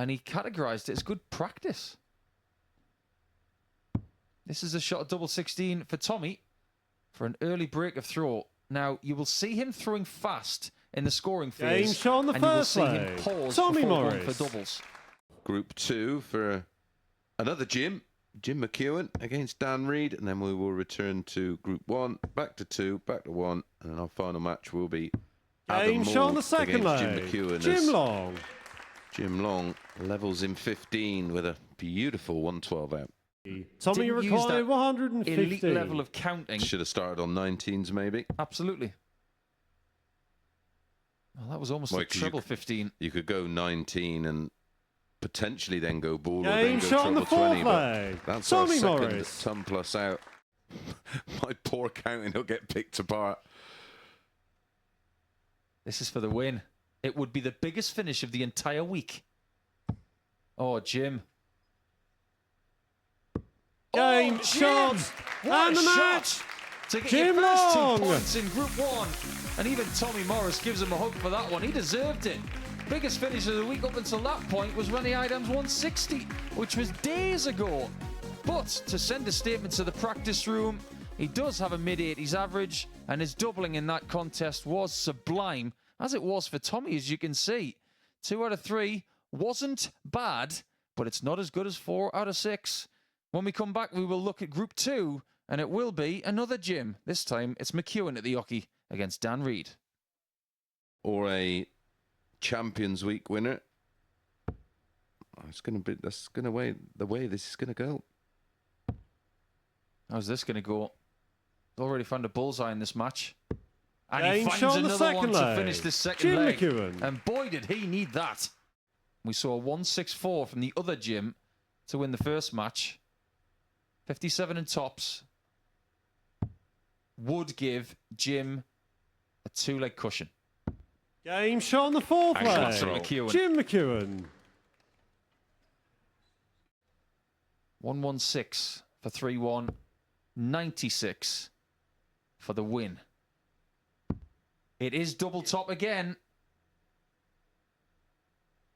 and he categorized it as good practice. This is a shot at double 16 for Tommy for an early break of throw. Now, you will see him throwing fast in the scoring phase. Game shot on the and you will first see him leg. pause Tommy before going Morris. for doubles. Group 2 for another Jim McEwen against Dan Reed, and then we will return to Group 1, back to 2, back to 1, and then our final match will be Adam Game shot on Mould the second against leg. Jim McEwen. Jim as Long. Jim Long levels in 15 with a beautiful 112 out. Tommy Didn't use required that 150. elite level of counting. Should have started on 19s maybe. Absolutely. Well, that was almost Well, a 'cause treble 15. You could go 19 and potentially then go ball or then Game go shot on the treble fourth 20, but leg. that's Tommy our second Morris. ton plus out. My poor counting will get picked apart. This is for the win. It would be the biggest finish of the entire week. Oh, Jim. Game Oh, shot. Jim! What And a the shot match. to get Jim your first Long. 2 points in Group 1. And even Tommy Morris gives him a hug for that one. He deserved it. Biggest finish of the week up until that point was Rennie Idams 160, which was days ago. But to send a statement to the practice room, he does have a mid-80s average, and his doubling in that contest was sublime, as it was for Tommy, as you can see. 2 out of 3 wasn't bad, but it's not as good as 4 out of 6. When we come back, we will look at Group 2, and it will be another Jim. This time, it's McEwen at the Oche against Dan Reed. Or a Champions Week winner. It's going to be, that's going to way the way this is going to go. How's this going to go? Already found a bullseye in this match. And Game he finds shot on the another one second to leg. finish this second Jim leg. McEwen. And boy, did he need that. We saw a 164 from the other Jim to win the first match. 57 in tops would give Jim a 2-leg cushion. Game shot on the fourth Actually, leg. that's right. McEwen. Jim McEwen. 116 for 3-1. 96 for the win. It is double top again.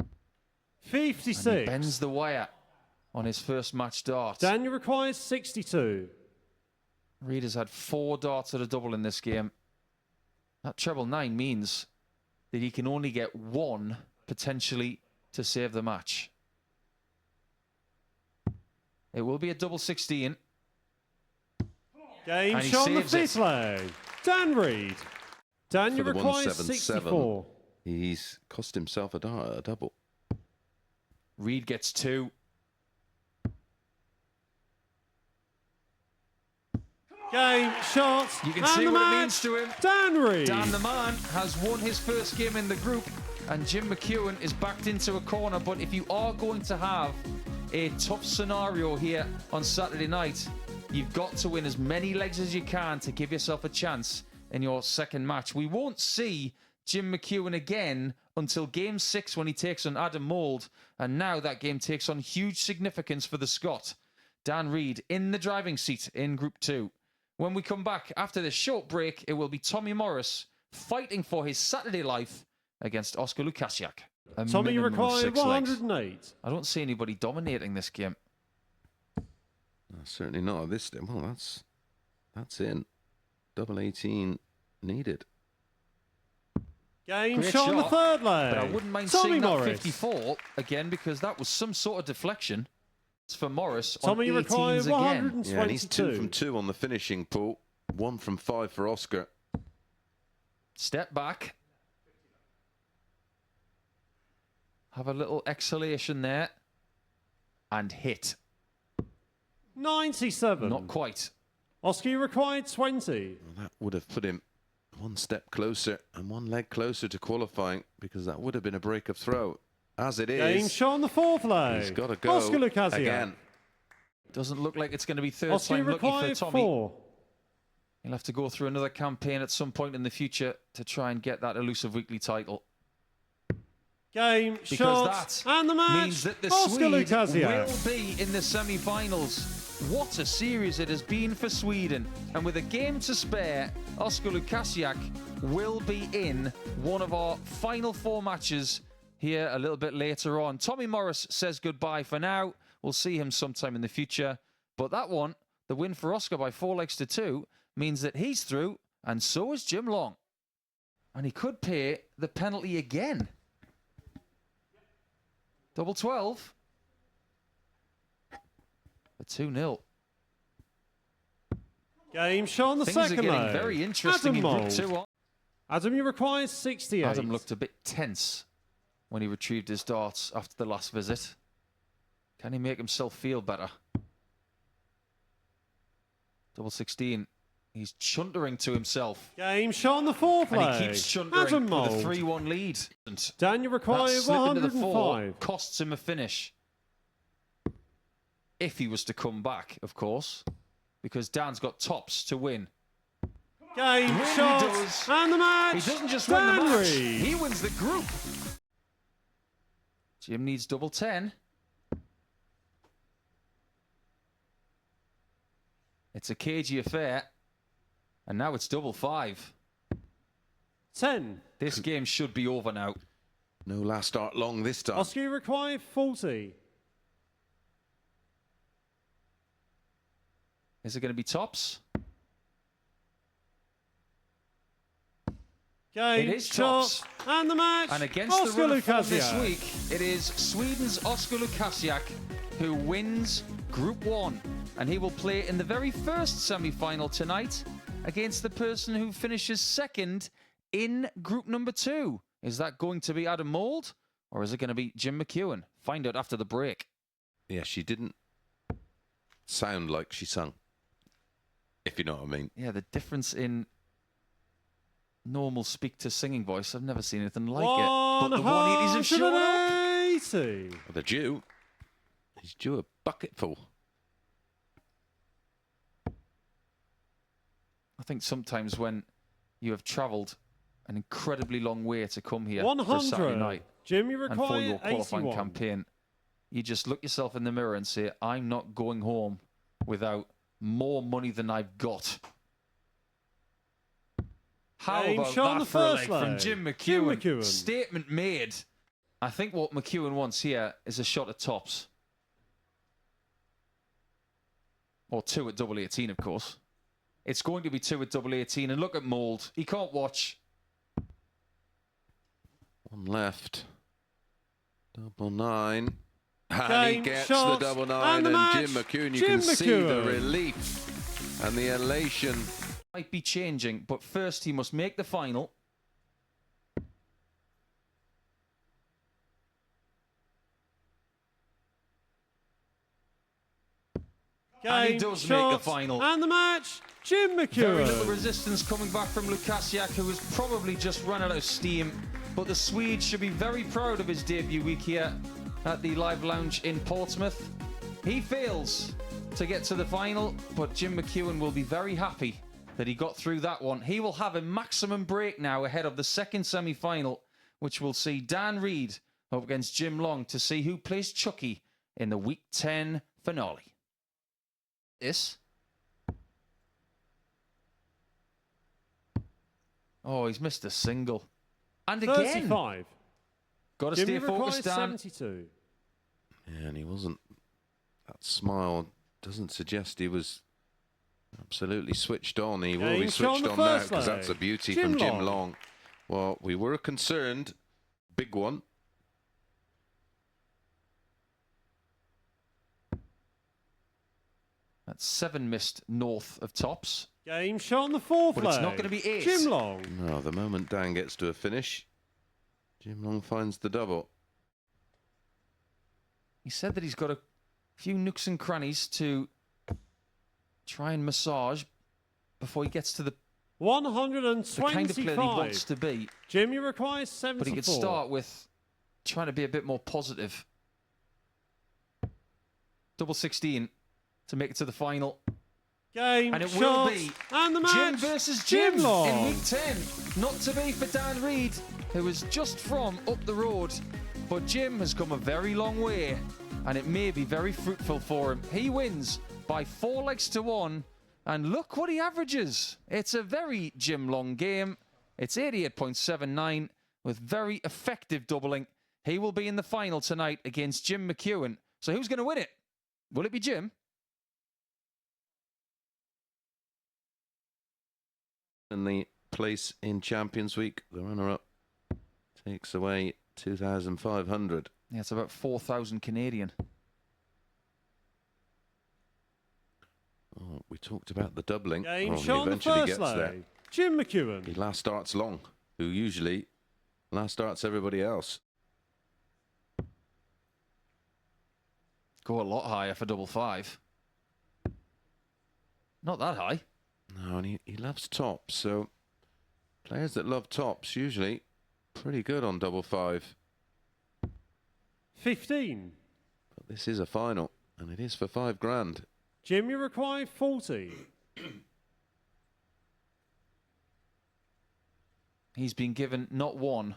And he 56. bends the wire on his first match dart. Daniel requires 62. Reed has had 4 darts at a double in this game. That treble 9 means that he can only get 1 potentially to save the match. It will be a double 16. Game And he shot on the saves it. fifth leg. Dan Reed. Daniel For the requires 177. 64. He's cost himself a dart, a double. Reed gets 2. Game shot. You can and see the what match. it means to him. Dan Reed. Dan the man has won his first game in the group, and Jim McEwen is backed into a corner. But if you are going to have a tough scenario here on Saturday night, you've got to win as many legs as you can to give yourself a chance in your second match. We won't see Jim McEwen again until Game 6 when he takes on Adam Mould, and now that game takes on huge significance for the Scot. Dan Reed in the driving seat in Group 2. When we come back after this short break, it will be Tommy Morris fighting for his Saturday life against Oscar Lukasiak. A Tommy minimum of required 6 legs. 108. I don't see anybody dominating this game. Certainly not at this stage. Well, that's in. Double 18 needed. Game Great shot on the shot, third leg. But I wouldn't mind Tommy seeing that Morris. 54 again, because that was some sort of deflection. It's for Morris Tommy on 18s required again. 122. Yeah, and he's 2 from 2 on the finishing pool. 1 from 5 for Oscar. Step back. Have a little exhalation there. And hit. 97. Not quite. Oscar required 20. Well, that would have put him 1 step closer and 1 leg closer to qualifying, because that would have been a break of throw. As it Game is, shot on the fourth leg. he's got to go Oscar Lukasiak. again. Doesn't look like it's going to be third Oscar time lucky for required Tommy. 4. He'll have to go through another campaign at some point in the future to try and get that elusive weekly title. Game Because shot. that And the match. means that the Oscar Swede Lukasiak. will be in the semi-finals. What a series it has been for Sweden. And with a game to spare, Oscar Lukasiak will be in one of our final 4 matches here a little bit later on. Tommy Morris says goodbye for now. We'll see him sometime in the future. But that one, the win for Oscar by 4-2, means that he's through, and so is Jim Long. And he could pay the penalty again. Double 12. A 2-0. Game shot on the Things are second getting leg. very interesting Adam in Group Mould. 2. Adam, you require 68. Adam looked a bit tense when he retrieved his darts after the last visit. Can he make himself feel better? Double 16. He's chuntering to himself. Game shot on the fourth And leg. he keeps chuntering Adam with Mould. a 3-1 lead. And Dan, you require that slip into the 105. 4 costs him a finish. If he was to come back, of course. Because Dan's got tops to win. Game Really shot. does. And the match. He doesn't just win the Dan match, Reed. he wins the group. Jim needs double 10. It's a cagey affair. And now it's double 5. 10. This game should be over now. No last start long this time. Oscar, you require 40. Is it going to be tops? Game It is shot. tops. And the match. And against Oscar the run of form Lukasiak. this week, it is Sweden's Oscar Lukasiak who wins Group 1. And he will play in the very first semi-final tonight against the person who finishes second in Group number 2. Is that going to be Adam Mould or is it going to be Jim McEwen? Find out after the break. Yeah, she didn't sound like she sung. If you know what I mean. Yeah, the difference in normal speak to singing voice, I've never seen anything like it. But the 180s have shown up. 180. Well, they're due. He's due a bucketful. I think sometimes when you have travelled an incredibly long way to come here for a 100. Saturday night Jim, you and for your require qualifying 81. campaign, you just look yourself in the mirror and say, I'm not going home without more money than I've got. How Game about shot on that the for a first leg from leg. Jim McEwen? Jim McEwen. Statement made. I think what McEwen wants here is a shot at tops. Or 2 at double 18, of course. It's going to be 2 at double 18. And look at Mould. He can't watch. One left. Double 9. And he Game gets shot. the double 9. And the match. Jim McEwen, you Jim can see the McEwen. relief and the elation. Might be changing, but first he must make the final. And he Game does shot. make the final. And the match. Jim Very little McEwen. resistance coming back from Lukasiak, who has probably just run out of steam. But the Swede should be very proud of his debut week here at the Live Lounge in Portsmouth. He fails to get to the final, but Jim McEwen will be very happy that he got through that one. He will have a maximum break now ahead of the second semi-final, which will see Dan Reed up against Jim Long to see who plays Chucky in the Week 10 finale. This. Oh, he's missed a single. And again. 35. Got to Jim, stay you require focused, Dan. 72. Yeah, and he wasn't. That smile doesn't suggest he was absolutely switched on. He will be Game shot on switched the on now first because that's a leg. beauty Jim from Jim Long. Long. Well, we were concerned. Big one. That's 7 missed north of tops. Game shot on the fourth But leg. it's not gonna be 8. Jim Long. No, the moment Dan gets to a finish, Jim Long finds the double. He said that he's got a few nooks and crannies to try and massage before he gets to the 125. kind of player that he wants to be. Jim, you require 74. But he could start with trying to be a bit more positive. Double 16 to make it to the final. Game And it shot. will be And the match. Jim versus Jim Long. in Week 10. Not to be for Dan Reed, who is just from up the road. But Jim has come a very long way, and it may be very fruitful for him. He wins by 4-1, and look what he averages. It's a very Jim Long game. It's 88.79 with very effective doubling. He will be in the final tonight against Jim McEwen. So who's going to win it? Will it be Jim? In the place in Champions Week, the runner-up takes away 2,500. Yeah, it's about 4,000 Canadian. Oh, we talked about the doubling. Game Oh, he shot on the eventually first gets leg. there. Jim McEwen. He last starts Long, who usually last starts everybody else. Go a lot higher for double five. Not that high. No, and he loves tops, so players that love tops usually pretty good on double five. 15. But this is a final, and it is for $5,000. Jim, you require 40. He's been given not one,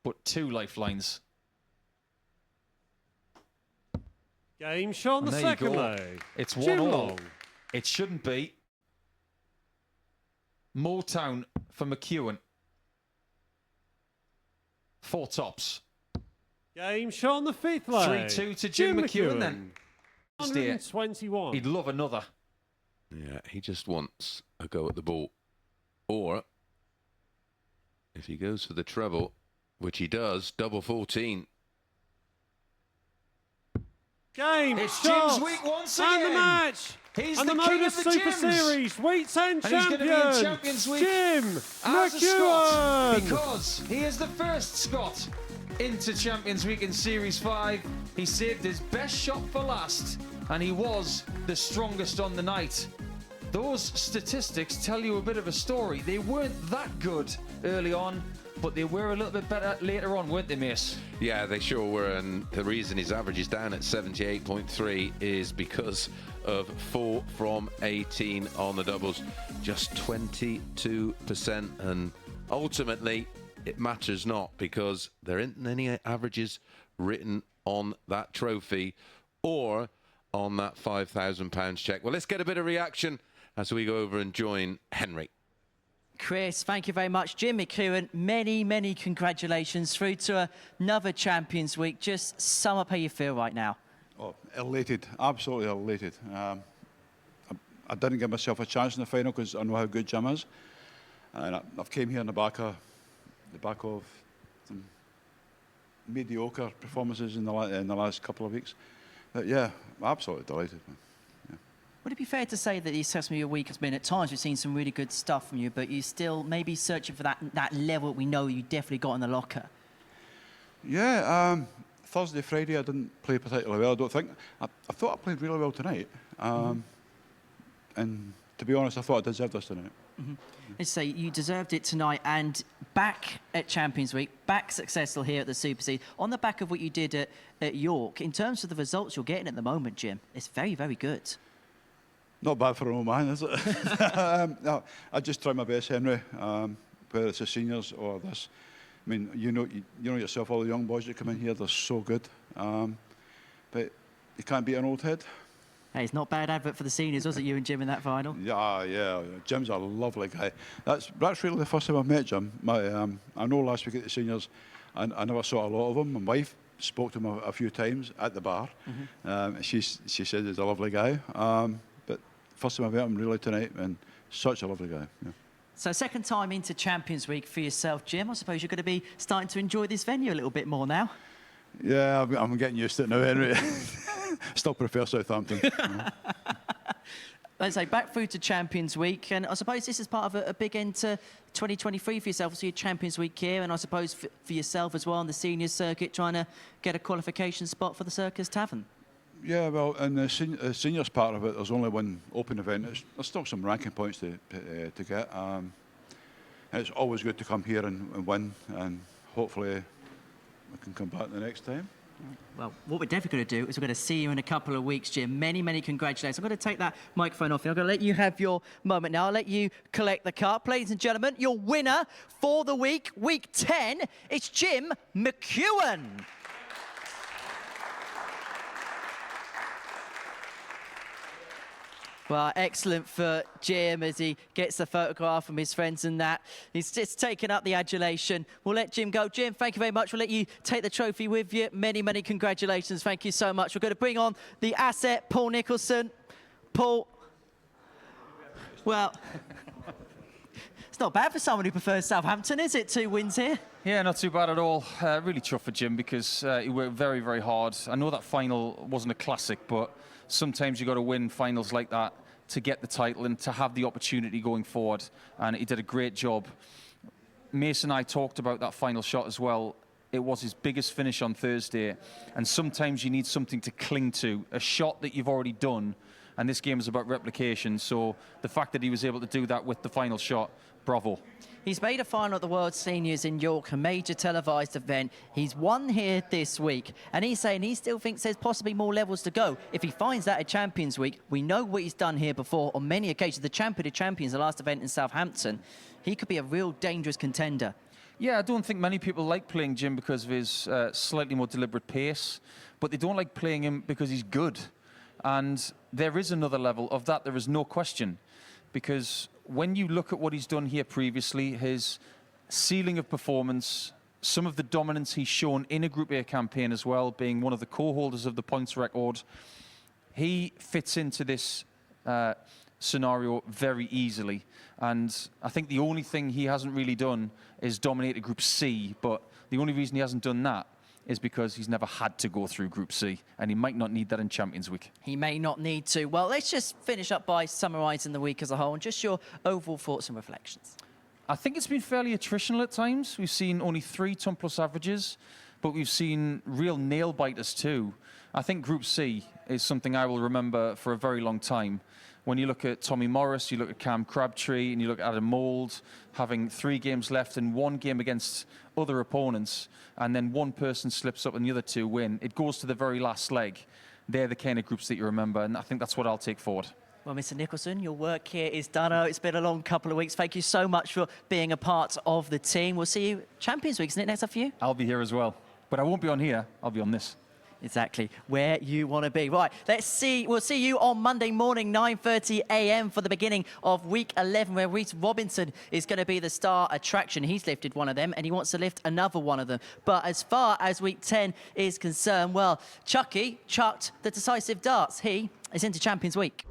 but two lifelines. Game shot on the And there you second go. leg. It's Jim 1-1. Long. It shouldn't be. Motown for McEwen. 4 tops. Game shot on the fifth leg. 3-2 to Jim McEwen then. 121. He'd love another. Yeah, he just wants a go at the ball. Or, if he goes for the treble, which he does, double 14. Game It's shot. Jim's week once And the again. match. He's and the the king Motor of the Super gyms. Series Weight 10 And he's going to be in champion. Champions Week Jim as a Scot, McEwen. because he is the first Scot into Champions Week in Series 5. He saved his best shot for last, and he was the strongest on the night. Those statistics tell you a bit of a story. They weren't that good early on, but they were a little bit better later on, weren't they, Mace? Yeah, they sure were, and the reason his average is down at 78.3 is because of 4 from 18 on the doubles, just 22%, and ultimately it matters not because there isn't any averages written on that trophy or on that £5,000 check. Well, let's get a bit of reaction as we go over and join Henry. Chris, thank you very much. Jim McEwen, many, many congratulations through to another Champions Week. Just sum up how you feel right now. Oh, elated, absolutely elated. I didn't give myself a chance in the final because I know how good Jim is, and I've came here on the back of some mediocre performances in the last couple of weeks. But yeah, absolutely delighted. Would it be fair to say that the assessment of your week has been at times we've seen some really good stuff from you, but you're still maybe searching for that level we know you definitely got in the locker? Yeah, Thursday, Friday, I didn't play particularly well, I don't think. I thought I played really well tonight. And to be honest, I thought I deserved this tonight. Let's say you deserved it tonight, and back at Champions Week, back successful here at the Super Series, on the back of what you did at York. In terms of the results you're getting at the moment, Jim, it's very, very good. Not bad for an old man, is it? No, I just try my best, Henry. Whether it's the seniors or this, I mean, you know yourself, all the young boys that come in here, they're so good. But you can't beat an old head. Hey, it's not bad advert for the seniors, was it, you and Jim in that final? Yeah. Jim's a lovely guy. That's really the first time I've met Jim. I know last week at the seniors, I never saw a lot of him. My wife spoke to him a few times at the bar. She said he's a lovely guy. But first time I met him really tonight, and such a lovely guy. Yeah. So second time into Champions Week for yourself, Jim. I suppose you're going to be starting to enjoy this venue a little bit more now. Yeah, I'm getting used to it now, Henry. Still prefer Southampton. Let's say back through to Champions Week, and I suppose this is part of a big end to 2023 for yourself. So your Champions Week here, and I suppose for yourself as well on the seniors circuit, trying to get a qualification spot for the Circus Tavern. Yeah, well, in the seniors part of it, there's only one open event. There's still some ranking points to get. And it's always good to come here and win, and hopefully we can come back the next time. Well, what we're definitely going to do is we're going to see you in a couple of weeks, Jim. Many, many congratulations. I'm going to take that microphone off you. I'm going to let you have your moment now. I'll let you collect the cup. Ladies and gentlemen, your winner for the week, week 10, it's Jim McEwen. Well, excellent for Jim as he gets the photograph from his friends and that. He's just taken up the adulation. We'll let Jim go. Jim, thank you very much. We'll let you take the trophy with you. Many, many congratulations. Thank you so much. We're going to bring on the asset, Paul Nicholson. Paul, well, it's not bad for someone who prefers Southampton, is it? 2 wins here. Yeah, not too bad at all. Really tough for Jim because he worked very, very hard. I know that final wasn't a classic, but sometimes you got to win finals like that to get the title and to have the opportunity going forward. And he did a great job. Mason and I talked about that final shot as well. It was his biggest finish on Thursday. And sometimes you need something to cling to, a shot that you've already done. And this game is about replication. So the fact that he was able to do that with the final shot, bravo. He's made a final at the World Seniors in York, a major televised event. He's won here this week, and he's saying he still thinks there's possibly more levels to go. If he finds that at Champions Week, we know what he's done here before on many occasions. The champion of champions, the last event in Southampton, he could be a real dangerous contender. Yeah, I don't think many people like playing Jim because of his slightly more deliberate pace, but they don't like playing him because he's good. And there is another level of that, there is no question. Because when you look at what he's done here previously, his ceiling of performance, some of the dominance he's shown in a Group A campaign as well, being one of the co-holders of the points record, he fits into this scenario very easily. And I think the only thing he hasn't really done is dominate a Group C, but the only reason he hasn't done that is because he's never had to go through Group C, and he might not need that in Champions Week. He may not need to. Well, let's just finish up by summarising the week as a whole and just your overall thoughts and reflections. I think it's been fairly attritional at times. We've seen only 3 ton-plus averages, but we've seen real nail-biters too. I think Group C is something I will remember for a very long time. When you look at Tommy Morris, you look at Cam Crabtree, and you look at Adam Mould, having 3 games left and 1 game against other opponents, and then one person slips up and the other 2 win. It goes to the very last leg. They're the kind of groups that you remember, and I think that's what I'll take forward. Well, Mr. Nicholson, your work here is done. It's been a long couple of weeks. Thank you so much for being a part of the team. We'll see you Champions Week, isn't it, next up for you? I'll be here as well. But I won't be on here. I'll be on this. Exactly, where you want to be. Right, let's see. We'll see you on Monday morning, 9:30 a.m. for the beginning of Week 11, where Reece Robinson is going to be the star attraction. He's lifted one of them, and he wants to lift another one of them. But as far as Week 10 is concerned, well, Chucky chucked the decisive darts. He is into Champions Week.